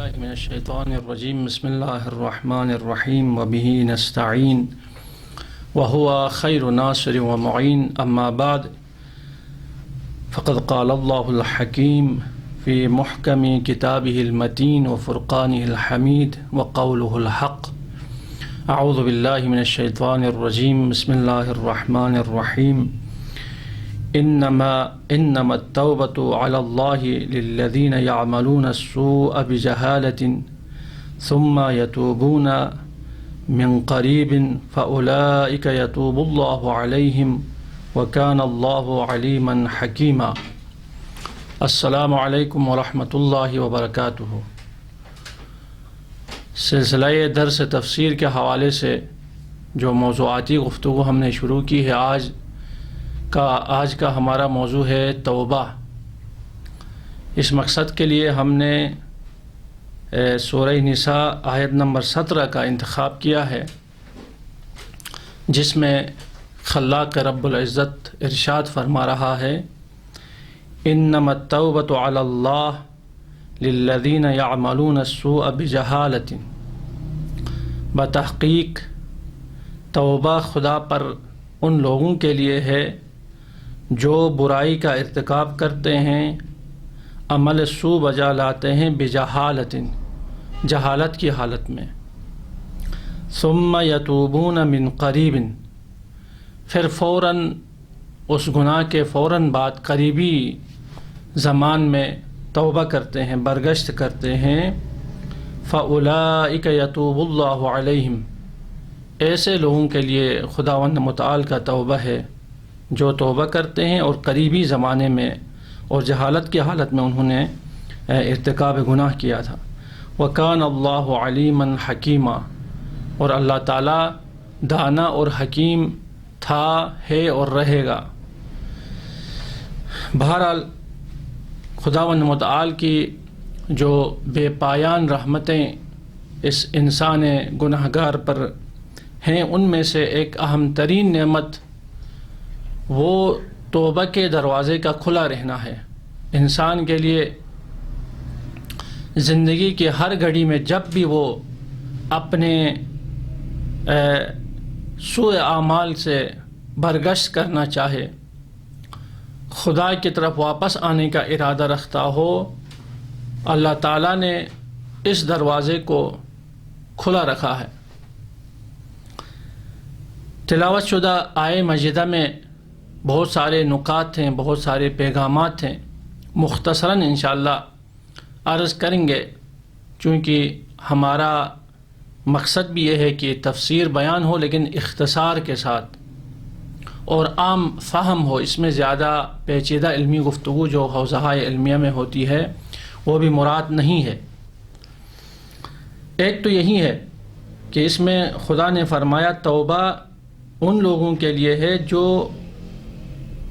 بالله من الشيطان الرجيم بسم الله الرحمن الرحيم وبه نستعين وهو خير ناصر ومعين أما بعد فقد قال الله الحكيم في محكم كتابه المتين وفرقانه الحميد وقوله الحق أعوذ بالله من الشيطان الرجيم بسم الله الرحمن الرحيم انما التوبة على الله للذين يعملون السوء بجهالة ثم يتوبون من قريب فأولئك يتوب الله عليهم وكان الله عليما حكيما. السلام علیکم ورحمۃ اللہ وبرکاتہ. سلسلہ درس تفسیر کے حوالے سے جو موضوعاتی گفتگو ہم نے شروع کی ہے، آج کا ہمارا موضوع ہے توبہ. اس مقصد کے لیے ہم نے سورہ نساء آیت نمبر 17 کا انتخاب کیا ہے، جس میں خلاق رب العزت ارشاد فرما رہا ہے انما التوبة على الله للذین یعملون السوء بجہالۃ. بتحقیق توبہ خدا پر ان لوگوں کے لیے ہے جو برائی کا ارتکاب کرتے ہیں، عمل سوء بجا لاتے ہیں، بجہالۃ جہالت کی حالت میں، ثم یتوبون من قریب پھر فوراً اس گناہ کے فوراً بعد قریبی زمان میں توبہ کرتے ہیں، برگشت کرتے ہیں. فَأُولَئِكَ يَتُوبُ اللَّهُ عَلَيْهِمْ ایسے لوگوں کے لیے خداوند متعال کا توبہ ہے جو توبہ کرتے ہیں اور قریبی زمانے میں اور جہالت کی حالت میں انہوں نے ارتکاب گناہ کیا تھا. وَكَانَ اللَّهُ عَلِيمًا حَكِيمًا اور اللہ تعالیٰ دانا اور حکیم تھا، ہے اور رہے گا. بہرحال خداوند متعال کی جو بے پایان رحمتیں اس انسان گناہگار پر ہیں، ان میں سے ایک اہم ترین نعمت وہ توبہ کے دروازے کا کھلا رہنا ہے. انسان کے لیے زندگی کے ہر گھڑی میں جب بھی وہ اپنے سوء اعمال سے برگشت کرنا چاہے، خدا کی طرف واپس آنے کا ارادہ رکھتا ہو، اللہ تعالیٰ نے اس دروازے کو کھلا رکھا ہے. تلاوت شدہ آیہ مجیدہ میں بہت سارے نکات ہیں، بہت سارے پیغامات ہیں. مختصراً انشاءاللہ عرض کریں گے، چونکہ ہمارا مقصد بھی یہ ہے کہ تفسیر بیان ہو لیکن اختصار کے ساتھ اور عام فہم ہو. اس میں زیادہ پیچیدہ علمی گفتگو جو حوزہ علمیہ میں ہوتی ہے وہ بھی مراد نہیں ہے. ایک تو یہی ہے کہ اس میں خدا نے فرمایا توبہ ان لوگوں کے لیے ہے جو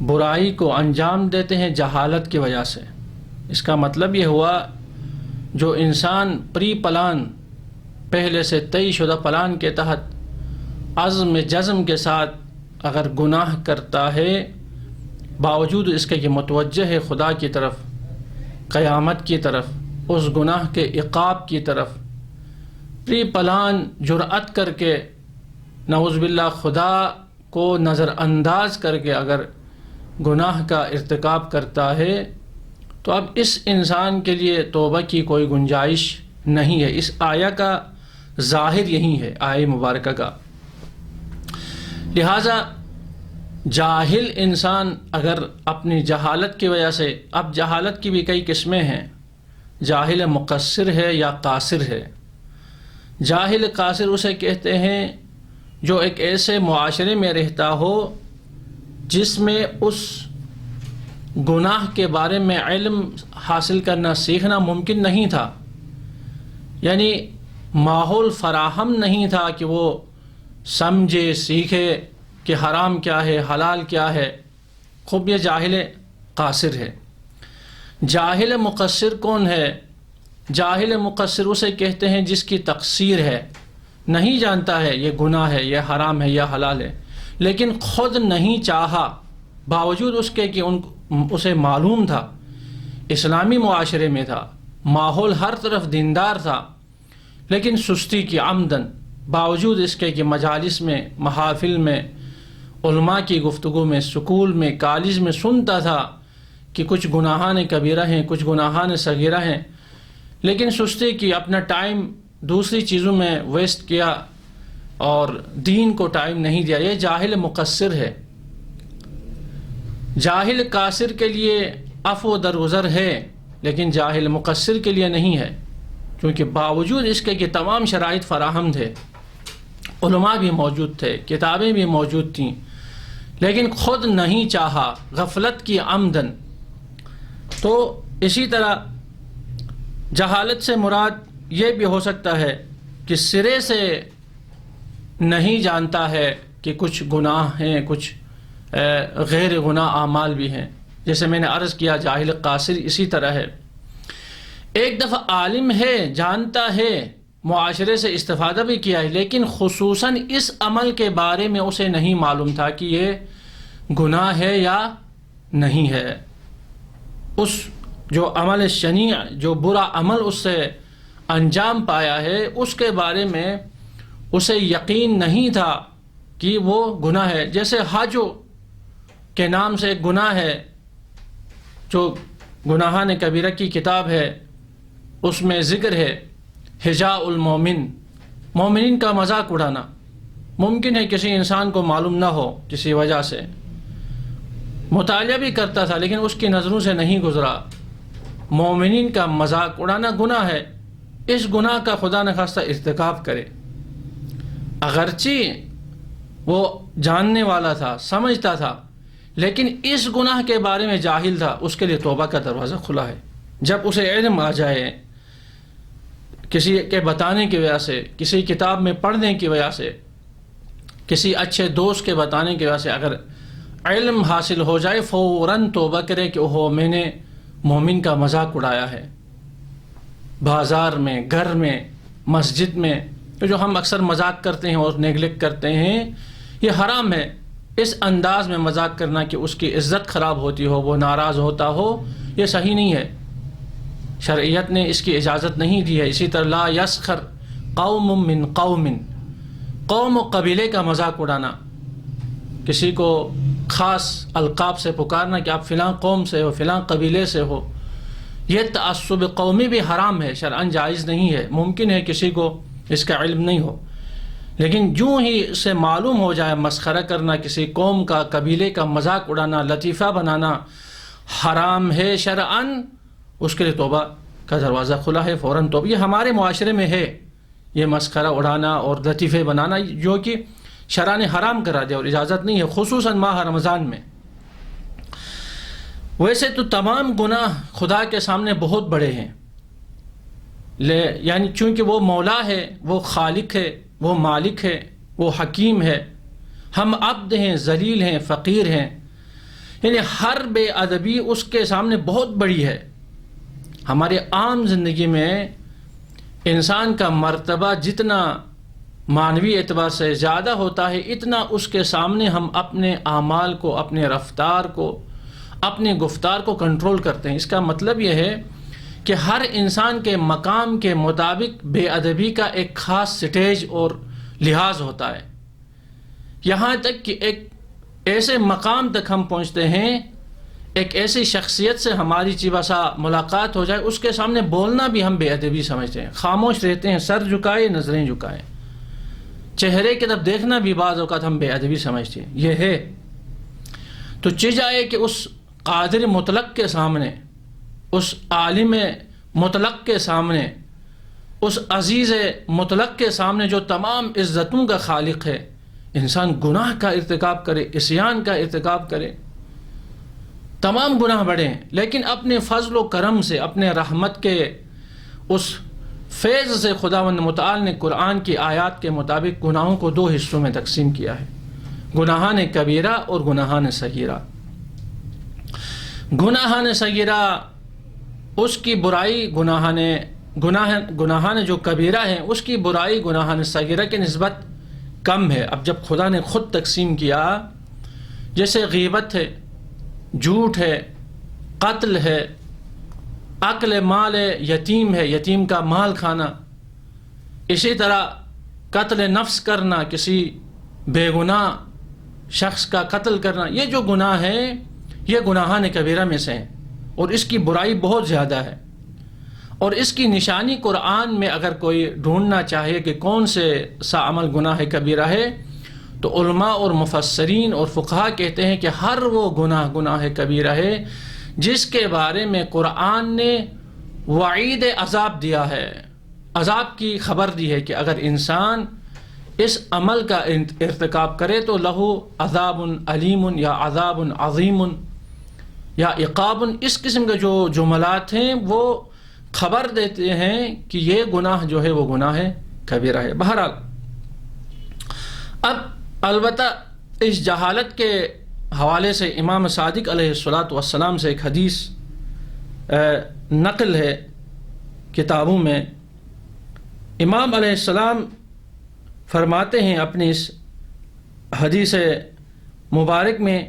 برائی کو انجام دیتے ہیں جہالت کی وجہ سے. اس کا مطلب یہ ہوا جو انسان پری پلان پہلے سے طے شدہ پلان کے تحت عزم جزم کے ساتھ اگر گناہ کرتا ہے، باوجود اس کے کہ متوجہ ہے خدا کی طرف، قیامت کی طرف، اس گناہ کے عقاب کی طرف، پری پلان جرأت کر کے نعوذ باللہ خدا کو نظر انداز کر کے اگر گناہ کا ارتکاب کرتا ہے، تو اب اس انسان کے لیے توبہ کی کوئی گنجائش نہیں ہے. اس آیہ کا ظاہر یہی ہے، آیہ مبارکہ کا. لہٰذا جاہل انسان اگر اپنی جہالت کی وجہ سے، اب جہالت کی بھی کئی قسمیں ہیں، جاہل مقصر ہے یا قاصر ہے. جاہل قاصر اسے کہتے ہیں جو ایک ایسے معاشرے میں رہتا ہو جس میں اس گناہ کے بارے میں علم حاصل کرنا، سیکھنا ممکن نہیں تھا. یعنی ماحول فراہم نہیں تھا کہ وہ سمجھے، سیکھے کہ حرام کیا ہے، حلال کیا ہے. خوب یہ جاہل قاصر ہے. جاہل مقصر کون ہے؟ جاہل مقصر اسے کہتے ہیں جس کی تقصیر ہے، نہیں جانتا ہے یہ گناہ ہے، یہ حرام ہے، یہ حلال ہے، لیکن خود نہیں چاہا، باوجود اس کے کہ اسے معلوم تھا، اسلامی معاشرے میں تھا، ماحول ہر طرف دیندار تھا، لیکن سستی کی عمدن، باوجود اس کے کہ مجالس میں، محافل میں، علماء کی گفتگو میں، سکول میں، کالج میں سنتا تھا کہ کچھ گناہان کبیرہ ہیں، کچھ گناہان صغیرہ ہیں، لیکن سستی کی، اپنا ٹائم دوسری چیزوں میں ویسٹ کیا اور دین کو ٹائم نہیں دیا۔ یہ جاہل مقصر ہے۔ جاہل قاصر کے لیے عفو درگزر ہے، لیکن جاہل مقصر کے لیے نہیں ہے، کیونکہ باوجود اس کے کہ تمام شرائط فراہم تھے، علماء بھی موجود تھے، کتابیں بھی موجود تھیں، لیکن خود نہیں چاہا، غفلت کی عمدن۔ تو اسی طرح جہالت سے مراد یہ بھی ہو سکتا ہے کہ سرے سے نہیں جانتا ہے کہ کچھ گناہ ہیں، کچھ غیر گناہ اعمال بھی ہیں، جیسے میں نے عرض کیا جاہل قاصر اسی طرح ہے۔ ایک دفعہ عالم ہے، جانتا ہے، معاشرے سے استفادہ بھی کیا ہے، لیکن خصوصاً اس عمل کے بارے میں اسے نہیں معلوم تھا کہ یہ گناہ ہے یا نہیں ہے۔ اس جو عمل شنیع، جو برا عمل اس سے انجام پایا ہے، اس کے بارے میں اسے یقین نہیں تھا کہ وہ گناہ ہے۔ جیسے حج کے نام سے ایک گناہ ہے، جو گناہان کبیرہ کی کتاب ہے، اس میں ذکر ہے ہجاء المومن، مومنین کا مذاق اڑانا۔ ممکن ہے کسی انسان کو معلوم نہ ہو، کسی وجہ سے مطالعہ بھی کرتا تھا لیکن اس کی نظروں سے نہیں گزرا، مومنین کا مذاق اڑانا گناہ ہے۔ اس گناہ کا خدا نخواستہ ارتکاب کرے، اگرچہ وہ جاننے والا تھا، سمجھتا تھا، لیکن اس گناہ کے بارے میں جاہل تھا، اس کے لیے توبہ کا دروازہ کھلا ہے۔ جب اسے علم آ جائے، کسی کے بتانے کی وجہ سے، کسی کتاب میں پڑھنے کی وجہ سے، کسی اچھے دوست کے بتانے کی وجہ سے اگر علم حاصل ہو جائے، فوراً توبہ کرے کہ اوہو میں نے مومن کا مذاق اڑایا ہے۔ بازار میں، گھر میں، مسجد میں، تو جو ہم اکثر مذاق کرتے ہیں اور نیگلیکٹ کرتے ہیں، یہ حرام ہے۔ اس انداز میں مذاق کرنا کہ اس کی عزت خراب ہوتی ہو، وہ ناراض ہوتا ہو، یہ صحیح نہیں ہے، شرعیت نے اس کی اجازت نہیں دی ہے۔ اسی طرح لا یسخر قوم من قوم، قوم و قبیلے کا مذاق اڑانا، کسی کو خاص القاب سے پکارنا کہ آپ فلاں قوم سے ہو، فلاں قبیلے سے ہو، یہ تعصب قومی بھی حرام ہے، شرعاً جائز نہیں ہے۔ ممکن ہے کسی کو اس کا علم نہیں ہو، لیکن جو ہی اسے معلوم ہو جائے مسخرہ کرنا، کسی قوم کا، قبیلے کا مذاق اڑانا، لطیفہ بنانا حرام ہے شرعاً، اس کے لیے توبہ کا دروازہ کھلا ہے، فوراً توبہ۔ یہ ہمارے معاشرے میں ہے، یہ مسخرہ اڑانا اور لطیفے بنانا، جو کہ شرع نے حرام کرا دیا اور اجازت نہیں ہے، خصوصاً ماہ رمضان میں۔ ویسے تو تمام گناہ خدا کے سامنے بہت بڑے ہیں، یعنی چونکہ وہ مولا ہے، وہ خالق ہے، وہ مالک ہے، وہ حکیم ہے، ہم عبد ہیں، ذلیل ہیں، فقیر ہیں، یعنی ہر بے ادبی اس کے سامنے بہت بڑی ہے۔ ہمارے عام زندگی میں انسان کا مرتبہ جتنا معنوی اعتبار سے زیادہ ہوتا ہے، اتنا اس کے سامنے ہم اپنے اعمال کو، اپنے رفتار کو، اپنے گفتار کو کنٹرول کرتے ہیں۔ اس کا مطلب یہ ہے کہ ہر انسان کے مقام کے مطابق بے ادبی کا ایک خاص سٹیج اور لحاظ ہوتا ہے، یہاں تک کہ ایک ایسے مقام تک ہم پہنچتے ہیں، ایک ایسی شخصیت سے ہماری بسا ملاقات ہو جائے، اس کے سامنے بولنا بھی ہم بے ادبی سمجھتے ہیں، خاموش رہتے ہیں، سر جھکائے، نظریں جھکائے، چہرے کی طرف دیکھنا بھی بعض اوقات ہم بے ادبی سمجھتے ہیں۔ یہ ہے تو چیزیں کہ اس قادر مطلق کے سامنے، اس عالم مطلق کے سامنے، اس عزیز مطلق کے سامنے جو تمام عزتوں کا خالق ہے، انسان گناہ کا ارتکاب کرے، عصیان کا ارتکاب کرے، تمام گناہ بڑے ہیں، لیکن اپنے فضل و کرم سے، اپنے رحمت کے اس فیض سے خداوند متعال نے قرآن کی آیات کے مطابق گناہوں کو دو حصوں میں تقسیم کیا ہے، گناہان کبیرہ اور گناہان صغیرہ۔ گناہان صغیرہ اس کی برائی گناہان جو کبیرہ ہیں اس کی برائی گناہان صغیرہ کے نسبت کم ہے۔ اب جب خدا نے خود تقسیم کیا، جیسے غیبت ہے، جھوٹ ہے، قتل ہے، اکل مال یتیم ہے، یتیم کا مال کھانا، اسی طرح قتل نفس کرنا، کسی بے گناہ شخص کا قتل کرنا، یہ جو گناہ ہیں یہ گناہان کبیرہ میں سے ہیں اور اس کی برائی بہت زیادہ ہے۔ اور اس کی نشانی قرآن میں اگر کوئی ڈھونڈنا چاہے کہ کون سے سا عمل گناہ کبیرہ ہے تو علماء اور مفسرین اور فقہا کہتے ہیں کہ ہر وہ گناہ کبیرہ ہے جس کے بارے میں قرآن نے وعید عذاب دیا ہے، عذاب کی خبر دی ہے کہ اگر انسان اس عمل کا ارتکاب کرے تو لہو عذاب علیم یا عذاب عظیم یا عقاب، اس قسم کے جو جملات ہیں وہ خبر دیتے ہیں کہ یہ گناہ جو ہے وہ گناہ کبیرہ ہے۔ بہرحال اب البتہ اس جہالت کے حوالے سے امام صادق علیہ الصلاۃ سے ایک حدیث نقل ہے کتابوں میں۔ امام علیہ السلام فرماتے ہیں اپنی اس حدیث مبارک میں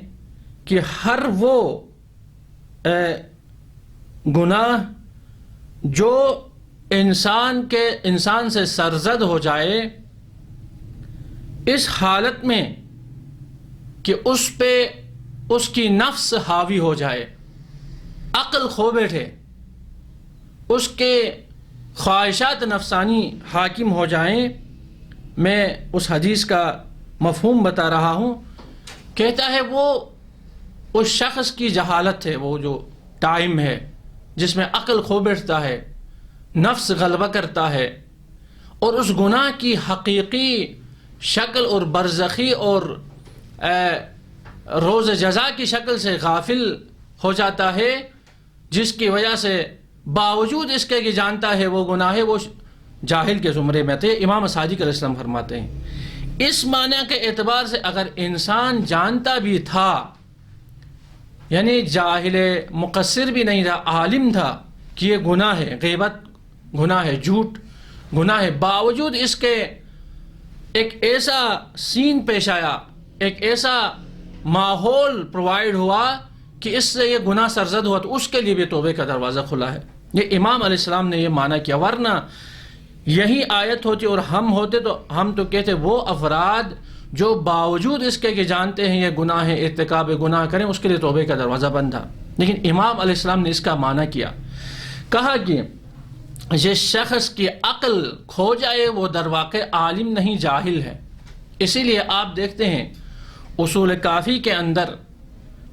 کہ ہر وہ گناہ جو انسان سے سرزد ہو جائے اس حالت میں کہ اس پہ اس کی نفس حاوی ہو جائے، عقل کھو بیٹھے، اس کے خواہشات نفسانی حاکم ہو جائیں۔ میں اس حدیث کا مفہوم بتا رہا ہوں۔ کہتا ہے وہ اس شخص کی جہالت ہے، وہ جو ٹائم ہے جس میں عقل کھو بیٹھتا ہے، نفس غلبہ کرتا ہے اور اس گناہ کی حقیقی شکل اور برزخی اور روز جزا کی شکل سے غافل ہو جاتا ہے، جس کی وجہ سے باوجود اس کے کہ جانتا ہے وہ گناہ ہے وہ جاہل کے زمرے میں تھے۔ امام صادق علیہ السلام فرماتے ہیں اس معنی کے اعتبار سے اگر انسان جانتا بھی تھا، یعنی جاہل مقصر بھی نہیں تھا، عالم تھا کہ یہ گناہ ہے، غیبت گناہ ہے، جھوٹ گناہ ہے، باوجود اس کے ایک ایسا سین پیش آیا، ایک ایسا ماحول پرووائڈ ہوا کہ اس سے یہ گناہ سرزد ہوا تو اس کے لیے بھی توبے کا دروازہ کھلا ہے۔ یہ امام علیہ السلام نے یہ معنی کیا، ورنہ یہی آیت ہوتی اور ہم ہوتے تو ہم تو کہتے وہ افراد جو باوجود اس کے کہ جانتے ہیں یہ گناہ ہے، ارتکاب گناہ کریں، اس کے لیے توبے کا دروازہ بند تھا۔ لیکن امام علیہ السلام نے اس کا معنی کیا، کہا کہ جس شخص کی عقل کھو جائے وہ در واقع عالم نہیں، جاہل ہے۔ اسی لیے آپ دیکھتے ہیں اصول کافی کے اندر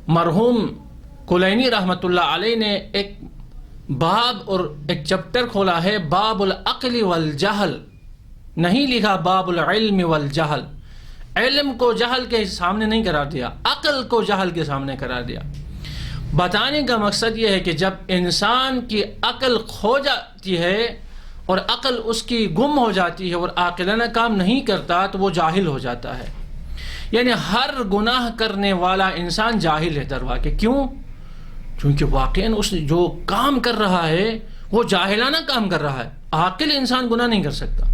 مرحوم کلینی رحمۃ اللہ علیہ نے ایک باب اور ایک چپٹر کھولا ہے، باب العقل والجہل، نہیں لکھا باب العلم والجہل۔ علم کو جہل کے سامنے نہیں قرار دیا، عقل کو جہل کے سامنے قرار دیا۔ بتانے کا مقصد یہ ہے کہ جب انسان کی عقل کھو جاتی ہے اور عقل اس کی گم ہو جاتی ہے اور عاقلانہ کام نہیں کرتا تو وہ جاہل ہو جاتا ہے۔ یعنی ہر گناہ کرنے والا انسان جاہل ہے در واقع۔ کیوں؟ کیونکہ واقعاً اس جو کام کر رہا ہے وہ جاہلانہ کام کر رہا ہے۔ عاقل انسان گناہ نہیں کر سکتا،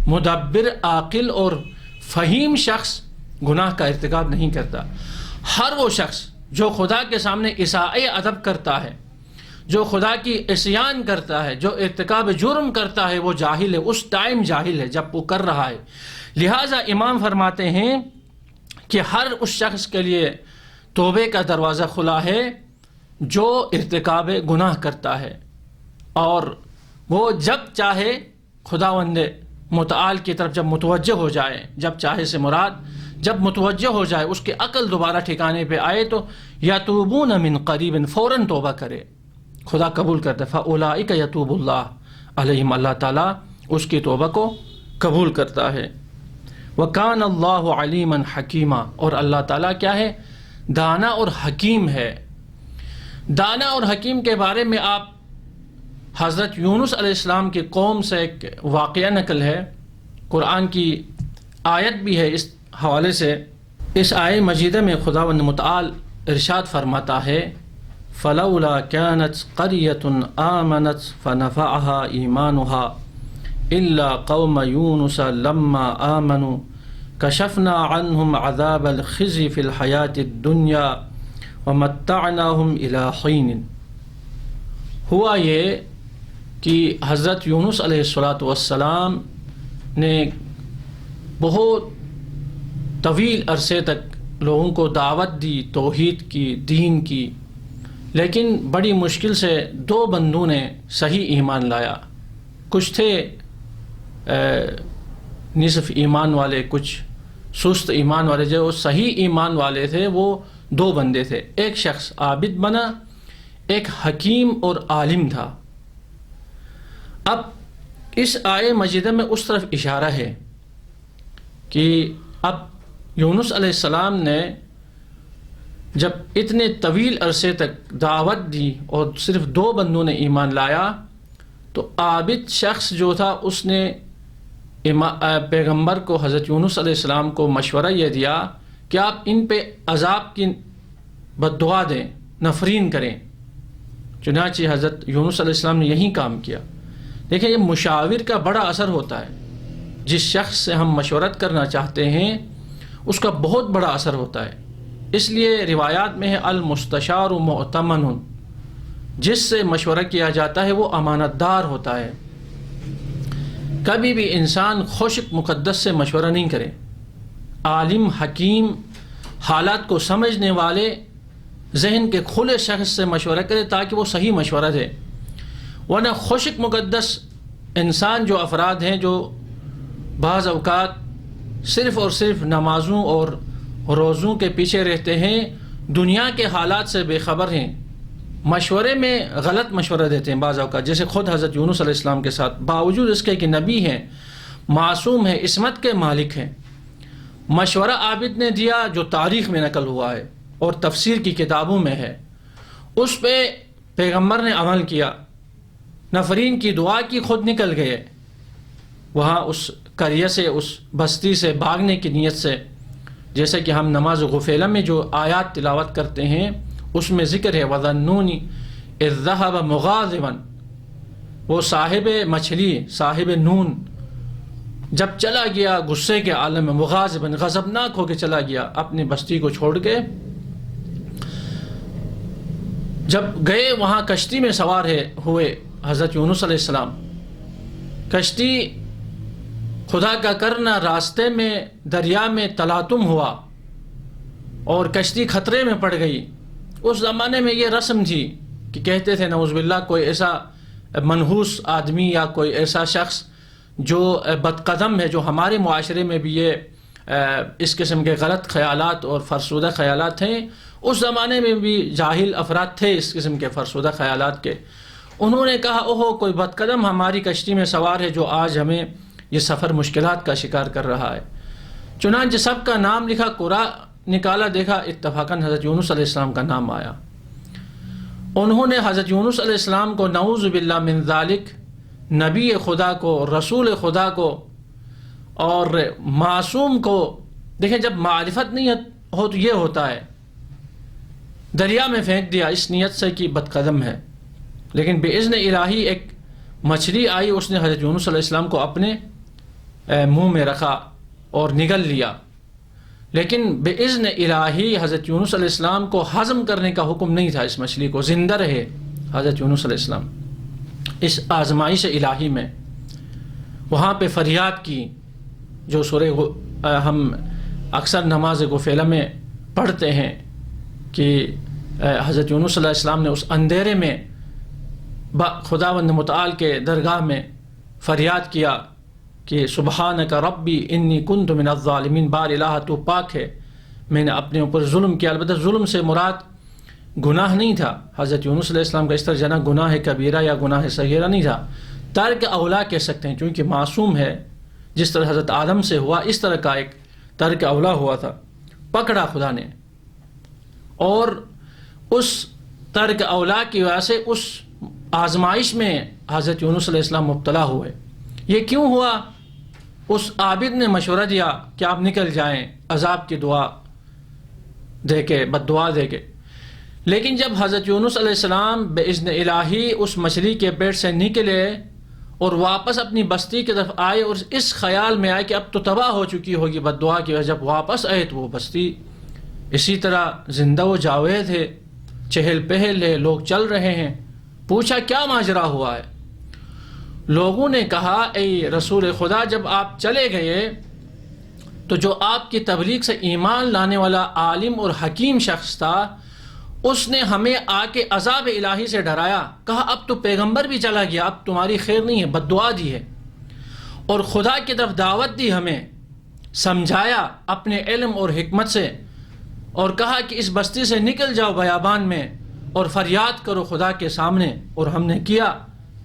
مدبر عاقل اور فہیم شخص گناہ کا ارتکاب نہیں کرتا۔ ہر وہ شخص جو خدا کے سامنے اساءۂ ادب کرتا ہے، جو خدا کی عصیان کرتا ہے، جو ارتکاب جرم کرتا ہے وہ جاہل ہے، اس ٹائم جاہل ہے جب وہ کر رہا ہے۔ لہٰذا امام فرماتے ہیں کہ ہر اس شخص کے لیے توبے کا دروازہ کھلا ہے جو ارتکاب گناہ کرتا ہے، اور وہ جب چاہے خداوند متعال کی طرف جب متوجہ ہو جائے، جب چاہے سے مراد جب متوجہ ہو جائے، اس کی عقل دوبارہ ٹھکانے پہ آئے تو یتوبون من قریب، فوراً توبہ کرے، خدا قبول کرتا ہے۔ فاولئک یتوب اللہ علیہم، اللہ تعالیٰ اس کی توبہ کو قبول کرتا ہے۔ وکان اللہ علیما حکیما، اور اللہ تعالیٰ کیا ہے؟ دانا اور حکیم ہے۔ دانا اور حکیم کے بارے میں آپ حضرت یونس علیہ السلام کی قوم سے ایک واقعہ نقل ہے، قرآن کی آیت بھی ہے اس حوالے سے۔ اس آیہ مجیدہ میں خداوند متعال ارشاد فرماتا ہے فلولا كانت قرية آمنت فنفعها إيمانها إلا قوم يونس لما آمنوا كشفنا عنهم عذاب الخزي في الحياة الدنيا ومتعناهم إلى حين۔ ہوا یہ کہ حضرت یونس علیہ السلام نے بہت طویل عرصے تک لوگوں کو دعوت دی، توحید کی، دین کی، لیکن بڑی مشکل سے 2 بندوں نے صحیح ایمان لایا. کچھ تھے نصف ایمان والے، کچھ سست ایمان والے. جو صحیح ایمان والے تھے وہ 2 بندے تھے. ایک شخص عابد بنا، ایک حکیم اور عالم تھا. اب اس آیے مجیدہ میں اس طرف اشارہ ہے کہ اب یونس علیہ السلام نے جب اتنے طویل عرصے تک دعوت دی اور صرف 2 بندوں نے ایمان لایا، تو عابد شخص جو تھا اس نے پیغمبر کو، حضرت یونس علیہ السلام کو مشورہ یہ دیا کہ آپ ان پہ عذاب کی بد دعا دیں، نفرین کریں. چنانچہ حضرت یونس علیہ السلام نے یہی کام کیا. دیکھیں، یہ مشاور کا بڑا اثر ہوتا ہے. جس شخص سے ہم مشورت کرنا چاہتے ہیں اس کا بہت بڑا اثر ہوتا ہے. اس لیے روایات میں ہے المستشار مؤتمن، جس سے مشورہ کیا جاتا ہے وہ امانت دار ہوتا ہے. کبھی بھی انسان خشک مقدس سے مشورہ نہیں کرے. عالم، حکیم، حالات کو سمجھنے والے، ذہن کے کھلے شخص سے مشورہ کرے تاکہ وہ صحیح مشورہ دے. ورنہ خشک مقدس انسان جو افراد ہیں جو بعض اوقات صرف اور صرف نمازوں اور روزوں کے پیچھے رہتے ہیں، دنیا کے حالات سے بے خبر ہیں، مشورے میں غلط مشورہ دیتے ہیں بعض اوقات، جیسے خود حضرت یونس علیہ السلام کے ساتھ. باوجود اس کے کہ نبی ہیں، معصوم ہیں، عصمت کے مالک ہیں، مشورہ عابد نے دیا جو تاریخ میں نقل ہوا ہے اور تفسیر کی کتابوں میں ہے. اس پہ پیغمبر نے عمل کیا، نفرین کی دعا کی، خود نکل گئے وہاں اس قریہ سے، اس بستی سے بھاگنے کی نیت سے. جیسے کہ ہم نماز غفیلہ میں جو آیات تلاوت کرتے ہیں اس میں ذکر ہے وَظَنُّونِ اِذْ ذَهَبَ مُغَاضِبًا، وہ صاحب مچھلی، صاحب نون جب چلا گیا غصے کے عالم میں، مغاضباً، غضبناک ہو کے چلا گیا اپنی بستی کو چھوڑ کے. جب گئے وہاں کشتی میں سوار ہوئے حضرت یونس علیہ السلام. کشتی خدا کا کرنا، راستے میں دریا میں تلاطم ہوا اور کشتی خطرے میں پڑ گئی. اس زمانے میں یہ رسم تھی کہ کہتے تھے نعوذ باللہ کوئی ایسا منحوس آدمی یا کوئی ایسا شخص جو بد قدم ہے، جو ہمارے معاشرے میں بھی یہ اس قسم کے غلط خیالات اور فرسودہ خیالات ہیں، اس زمانے میں بھی جاہل افراد تھے اس قسم کے فرسودہ خیالات کے. انہوں نے کہا اوہو کوئی بد قدم ہماری کشتی میں سوار ہے جو آج ہمیں یہ سفر مشکلات کا شکار کر رہا ہے. چنانچہ سب کا نام لکھا، قرآن نکالا، دیکھا اتفاقاً حضرت یونس علیہ السلام کا نام آیا. انہوں نے حضرت یونس علیہ السلام کو نعوذ باللہ من ذالک، نبی خدا کو، رسول خدا کو اور معصوم کو، دیکھیں جب معرفت نہیں ہو تو یہ ہوتا ہے، دریا میں پھینک دیا اس نیت سے کہ بد قدم ہے. لیکن باذن الہی ایک مچھلی آئی، اس نے حضرت یونس علیہ السلام کو اپنے منہ میں رکھا اور نگل لیا. لیکن باذن الہی حضرت یونس علیہ السلام کو ہضم کرنے کا حکم نہیں تھا، اس مچھلی کو زندہ رہے حضرت یونس علیہ السلام. اس آزمائش الہی میں وہاں پہ فریاد کی جو سورہ ہم اکثر نماز غفیلہ میں پڑھتے ہیں کہ حضرت یونس علیہ السلام نے اس اندھیرے میں خداوند متعال کے درگاہ میں فریاد کیا کہ سبحانک ربی انی کنت من الظالمین، بار الہ تو پاک ہے، میں نے اپنے اوپر ظلم کیا. البتہ ظلم سے مراد گناہ نہیں تھا، حضرت یونس علیہ السلام کا اس طرح جانا گناہ کبیرہ یا گناہ صغیرہ نہیں تھا، ترک اولا کہہ سکتے ہیں، چونکہ معصوم ہے. جس طرح حضرت آدم سے ہوا اس طرح کا ایک ترک اولا ہوا تھا، پکڑا خدا نے، اور اس ترک اولا کی وجہ سے اس آزمائش میں حضرت یونس علیہ السلام مبتلا ہوئے. یہ کیوں ہوا؟ اس عابد نے مشورہ دیا کہ آپ نکل جائیں عذاب کی دعا دے کے، بد دعا دے کے. لیکن جب حضرت یونس علیہ السلام باذن الہی اس مچھلی کے پیٹ سے نکلے اور واپس اپنی بستی کی طرف آئے اور اس خیال میں آئے کہ اب تو تباہ ہو چکی ہوگی بد دعا کی وجہ، جب واپس آئے تو وہ بستی اسی طرح زندہ و جاوید ہے، چہل پہل ہے، لوگ چل رہے ہیں، پوچھا کیا ماجرا ہوا ہے؟ لوگوں نے کہا اے رسول خدا، جب آپ چلے گئے تو جو آپ کی تبلیغ سے ایمان لانے والا عالم اور حکیم شخص تھا، اس نے ہمیں آ کے عذاب الہی سے ڈرایا، کہا اب تو پیغمبر بھی چلا گیا، اب تمہاری خیر نہیں ہے، بد دعا دی ہے، اور خدا کی طرف دعوت دی، ہمیں سمجھایا اپنے علم اور حکمت سے، اور کہا کہ اس بستی سے نکل جاؤ بیابان میں اور فریاد کرو خدا کے سامنے، اور ہم نے کیا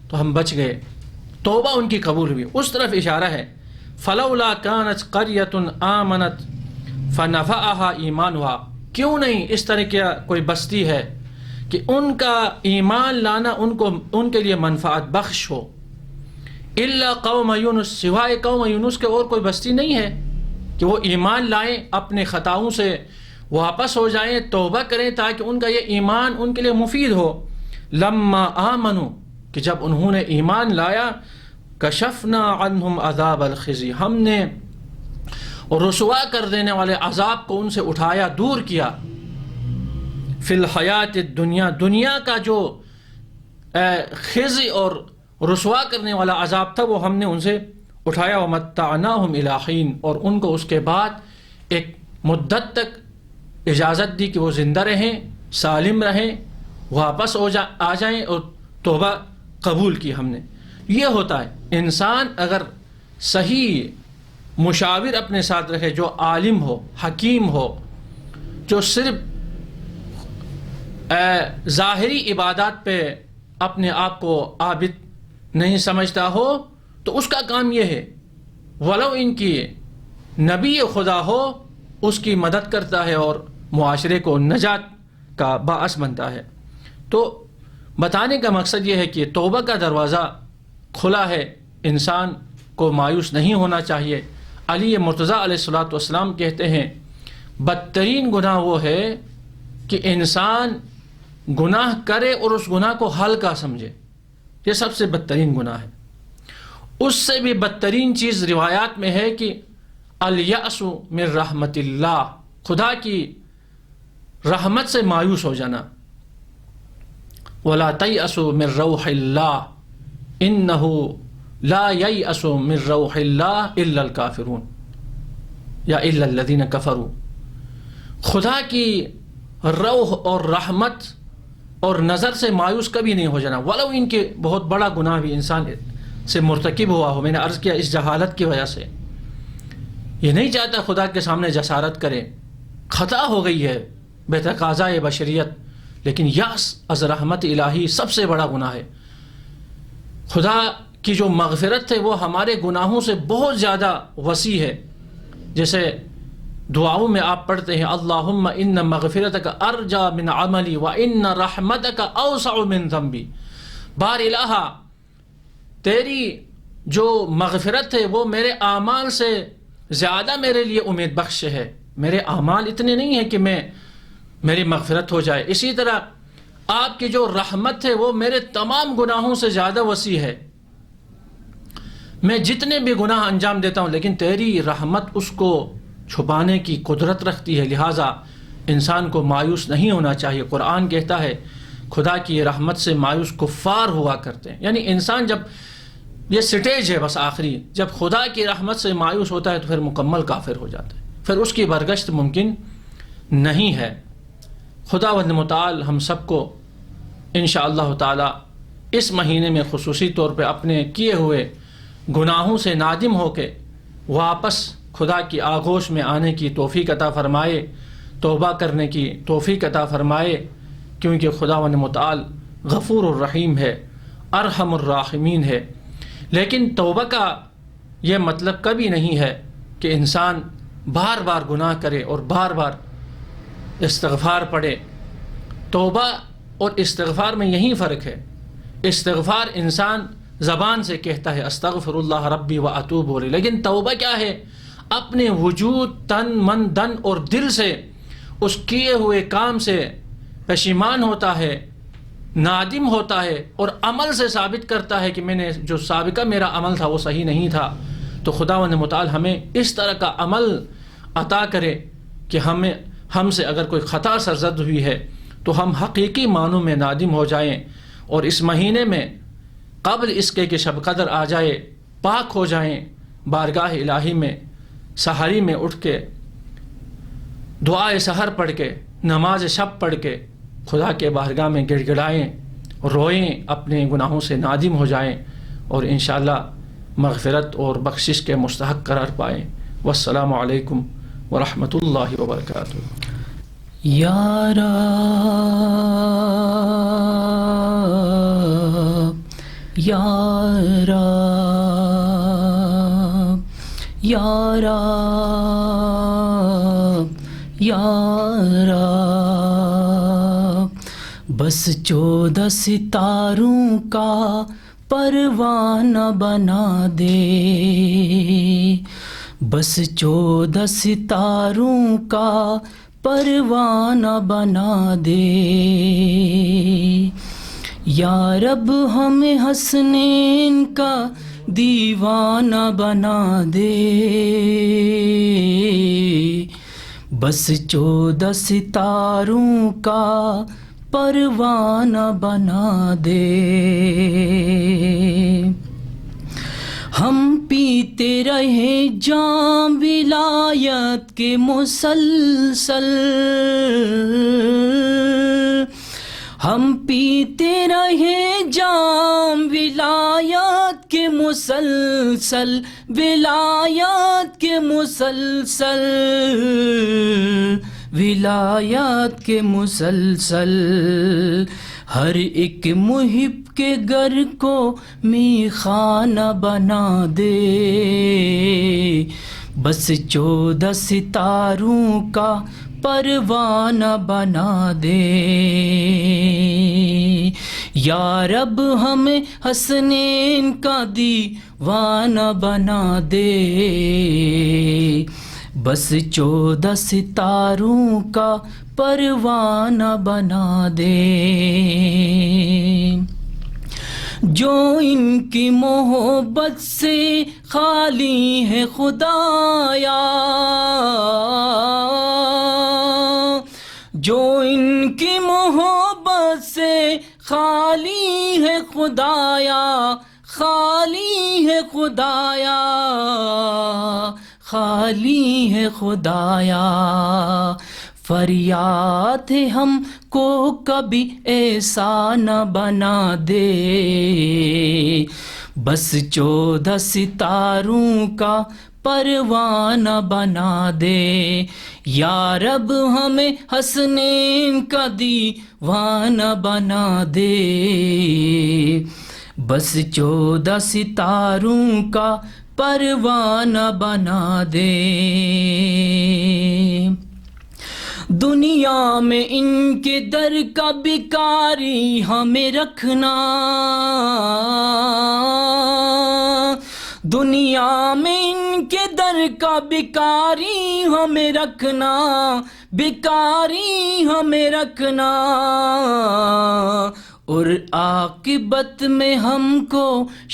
تو ہم بچ گئے، توبہ ان کی قبول ہوئی۔ اس طرف اشارہ ہے، فلولا كانت قرية آمنت فنفعها ایمانها، کیوں نہیں اس طرح کی کوئی بستی ہے کہ ان کا ایمان لانا ان کے لیے منفعت بخش ہو، الا قوم یونس، سوائے قوم یونس کے اور کوئی بستی نہیں ہے کہ وہ ایمان لائیں، اپنے خطاؤں سے واپس ہو جائیں، توبہ کریں تاکہ ان کا یہ ایمان ان کے لیے مفید ہو۔ لما آمنوا، کہ جب انہوں نے ایمان لایا، کشفنا عنہم عذاب الخزی، ہم نے رسوا کر دینے والے عذاب کو ان سے اٹھایا، دور کیا، فی الحیات الدنیا، دنیا کا جو خزی اور رسوا کرنے والا عذاب تھا وہ ہم نے ان سے اٹھایا، ومتعناہم الی حین، اور ان کو اس کے بعد ایک مدت تک اجازت دی کہ وہ زندہ رہیں، سالم رہیں، واپس آ جائیں، اور توبہ قبول کی ہم نے۔ یہ ہوتا ہے انسان اگر صحیح مشاور اپنے ساتھ رکھے، جو عالم ہو، حکیم ہو، جو صرف ظاہری عبادات پہ اپنے آپ کو عابد نہیں سمجھتا ہو، تو اس کا کام یہ ہے ولو ان کی نبی خدا ہو، اس کی مدد کرتا ہے اور معاشرے کو نجات کا باعث بنتا ہے۔ تو بتانے کا مقصد یہ ہے کہ توبہ کا دروازہ کھلا ہے، انسان کو مایوس نہیں ہونا چاہیے۔ علی مرتضیٰ علیہ الصلوۃ والسلام کہتے ہیں بدترین گناہ وہ ہے کہ انسان گناہ کرے اور اس گناہ کو ہلکا سمجھے، یہ سب سے بدترین گناہ ہے۔ اس سے بھی بدترین چیز روایات میں ہے کہ الیأس من رحمت اللہ، خدا کی رحمت سے مایوس ہو جانا، ولا تیأسوا من روح اللہ انہ لا ییأس من روح اللہ الا الکافرون یا الا الذین کفروا، خدا کی روح اور رحمت اور نظر سے مایوس کبھی نہیں ہو جانا، ولو ان کے بہت بڑا گناہ بھی انسان سے مرتکب ہوا ہو۔ میں نے عرض کیا اس جہالت کی وجہ سے یہ نہیں چاہتا خدا کے سامنے جسارت کرے، خطا ہو گئی ہے بے تقاضاء بشریت، لیکن یاس از رحمت الہی سب سے بڑا گناہ ہے۔ خدا کی جو مغفرت ہے وہ ہمارے گناہوں سے بہت زیادہ وسیع ہے، جیسے دعاؤں میں آپ پڑھتے ہیں اللہم ان مغفرتک ارجا من عملی وان رحمتک اوسع من ذنبی، بار الہ تیری جو مغفرت ہے وہ میرے اعمال سے زیادہ میرے لیے امید بخش ہے، میرے اعمال اتنے نہیں ہیں کہ میری مغفرت ہو جائے، اسی طرح آپ کی جو رحمت ہے وہ میرے تمام گناہوں سے زیادہ وسیع ہے، میں جتنے بھی گناہ انجام دیتا ہوں لیکن تیری رحمت اس کو چھپانے کی قدرت رکھتی ہے، لہٰذا انسان کو مایوس نہیں ہونا چاہیے۔ قرآن کہتا ہے خدا کی رحمت سے مایوس کفار ہوا کرتے ہیں، یعنی انسان جب یہ سٹیج ہے بس آخری، جب خدا کی رحمت سے مایوس ہوتا ہے تو پھر مکمل کافر ہو جاتا ہے، پھر اس کی برگشت ممکن نہیں ہے۔ خداوند متعال ہم سب کو انشاءاللہ تعالی اس مہینے میں خصوصی طور پہ اپنے کیے ہوئے گناہوں سے نادم ہو کے واپس خدا کی آغوش میں آنے کی توفیق عطا فرمائے، توبہ کرنے کی توفیق عطا فرمائے، کیونکہ خداوند متعال غفور الرحیم ہے، ارحم الراحمین ہے۔ لیکن توبہ کا یہ مطلب کبھی نہیں ہے کہ انسان بار بار گناہ کرے اور بار بار استغفار پڑھے۔ توبہ اور استغفار میں یہی فرق ہے، استغفار انسان زبان سے کہتا ہے استغفر اللہ ربی و اتوب الیہ، لیکن توبہ کیا ہے؟ اپنے وجود، تن، من، دن اور دل سے اس کیے ہوئے کام سے پشیمان ہوتا ہے، نادم ہوتا ہے، اور عمل سے ثابت کرتا ہے کہ میں نے جو سابقہ میرا عمل تھا وہ صحیح نہیں تھا۔ تو خداوند متعال ہمیں اس طرح کا عمل عطا کرے کہ ہم سے اگر کوئی خطا سرزد ہوئی ہے تو ہم حقیقی معنوں میں نادم ہو جائیں، اور اس مہینے میں قبل اس کے کہ شب قدر آ جائے پاک ہو جائیں، بارگاہ الہی میں سحری میں اٹھ کے دعائے سحر پڑھ کے نماز شب پڑھ کے خدا کے بارگاہ میں گڑ گڑائیں، روئیں، اپنے گناہوں سے نادم ہو جائیں اور انشاءاللہ مغفرت اور بخشش کے مستحق قرار پائیں۔ والسلام علیکم ورحمۃ اللہ وبرکاتہ۔ یا رب یا رب یا رب یا رب، بس 14 ستاروں کا پروانہ بنا دے، بس 14 ستاروں کا پروانہ بنا دے، یا رب ہمیں حسنین کا دیوانہ بنا دے، بس 14 ستاروں کا پروانہ بنا دے۔ ہم پیتے رہے جام ولایت کے مسلسل، ہم پیتے رہے جام ولایت کے مسلسل، ولایت کے مسلسل، ولایت کے مسلسل، ہر ایک محب کے گھر کو میخانہ بنا دے، بس 14 ستاروں کا پروانہ بنا دے، یا رب ہمیں حسنین کا دیوانہ بنا دے، بس 14 ستاروں کا پروانہ بنا دے، جو ان کی محبت سے خالی ہے خدایا، جو ان کی محبت سے خالی ہے خدایا، خالی ہے خدایا، خالی ہے خدایا، فریاد ہے ہم کو کبھی ایسا نہ بنا دے، بس 14 ستاروں کا پروانہ بنا دے، یا رب ہمیں حسنین کا دیوانہ بنا دے، بس 14 ستاروں کا پروانہ بنا دے، دنیا میں ان کے در کا بیکاری ہمیں رکھنا، دنیا میں ان کے در کا بیکاری ہمیں رکھنا، بیکاری ہمیں رکھنا، اور عاقبت میں ہم کو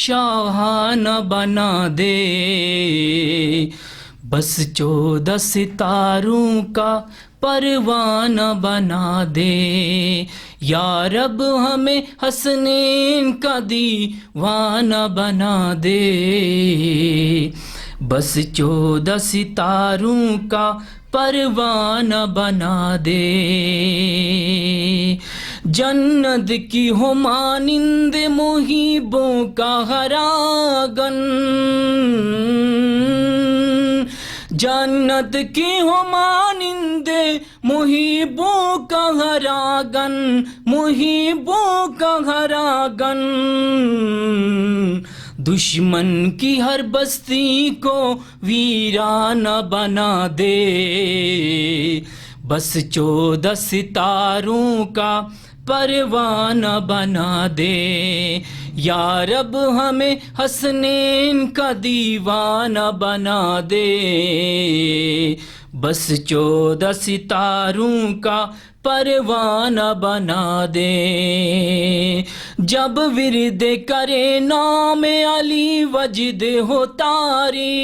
شاہانہ بنا دے، بس 14 ستاروں کا پروانہ بنا دے، یا رب ہمیں حسنین کا دیوانہ بنا دے، بس 14 ستاروں کا پروانہ بنا دے، جنت کی ہو مانند محبوں کا ہر آنگن، جنت کی ہو مانند محبوں کا ہر آنگن، محبوں کا ہر آنگن، دشمن کی ہر بستی کو ویرانہ بنا دے، بس 14 ستاروں کا پروانہ بنا دے، یا رب ہمیں حسنین کا دیوانہ بنا دے، بس 14 ستاروں کا پروانہ بنا دے، جب ورد کرے نام علی وجد ہو طاری،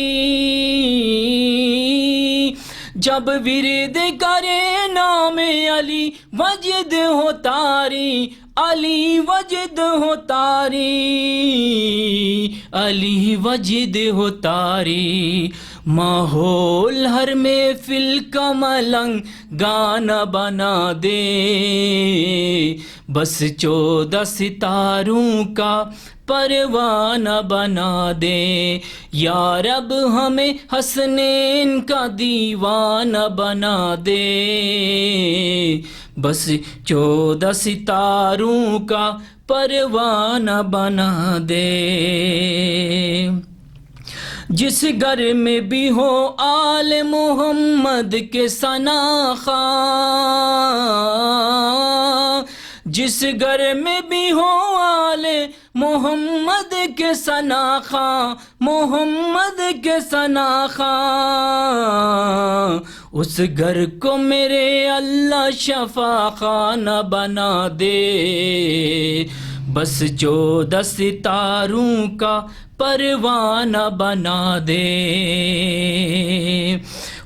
جب ورد کرے نام علی وجد ہو طاری، علی وجد ہو تاری، علی وجد ہو تاری، ماحول ہر محفل کا ملنگ گانا بنا دے، بس 14 ستاروں کا پروانہ بنا دے، یا رب ہمیں حسنین کا دیوانہ بنا دے، بس 14 ستاروں کا پروانہ بنا دے۔ جس گھر میں بھی ہو آل محمد کے ثنا خواں، جس گھر میں بھی ہو آل محمد کے ثنا خواں، محمد کے ثنا خواں، اس گھر کو میرے اللہ شفا خانہ بنا دے، بس 14 ستاروں کا پروانہ بنا دے۔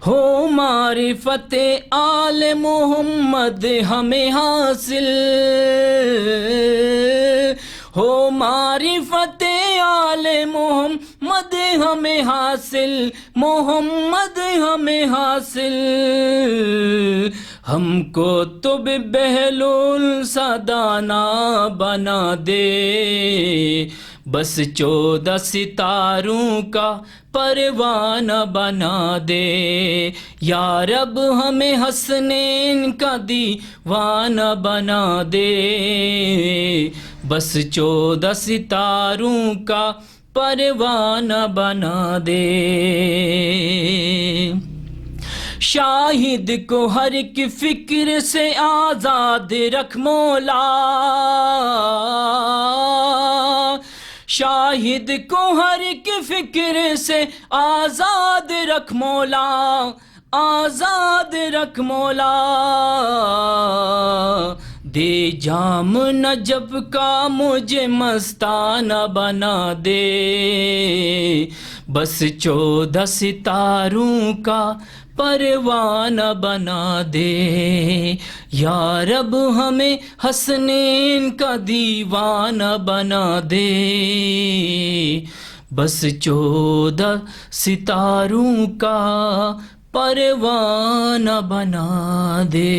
ہو معرفت آل محمد ہمیں حاصل، ہو معرفت آل محمد ہمیں حاصل، محمد ہمیں حاصل، ہم کو تو بہلول سا دانا بنا دے، بس 14 ستاروں کا پروانہ بنا دے، یا رب ہمیں حسنین کا دیوانہ بنا دے، بس 14 ستاروں کا پروانہ بنا دے۔ شاہد کو ہر ایک فکر سے آزاد رکھ مولا، شاہد کو ہر ایک فکر سے آزاد رکھ مولا، آزاد رکھ مولا، دے جام نجب کا مجھے مستانہ بنا دے، بس 14 ستاروں کا پروانہ بنا دے، یا رب ہمیں حسنین کا دیوانہ بنا دے، بس 14 ستاروں کا پروانہ بنا دے۔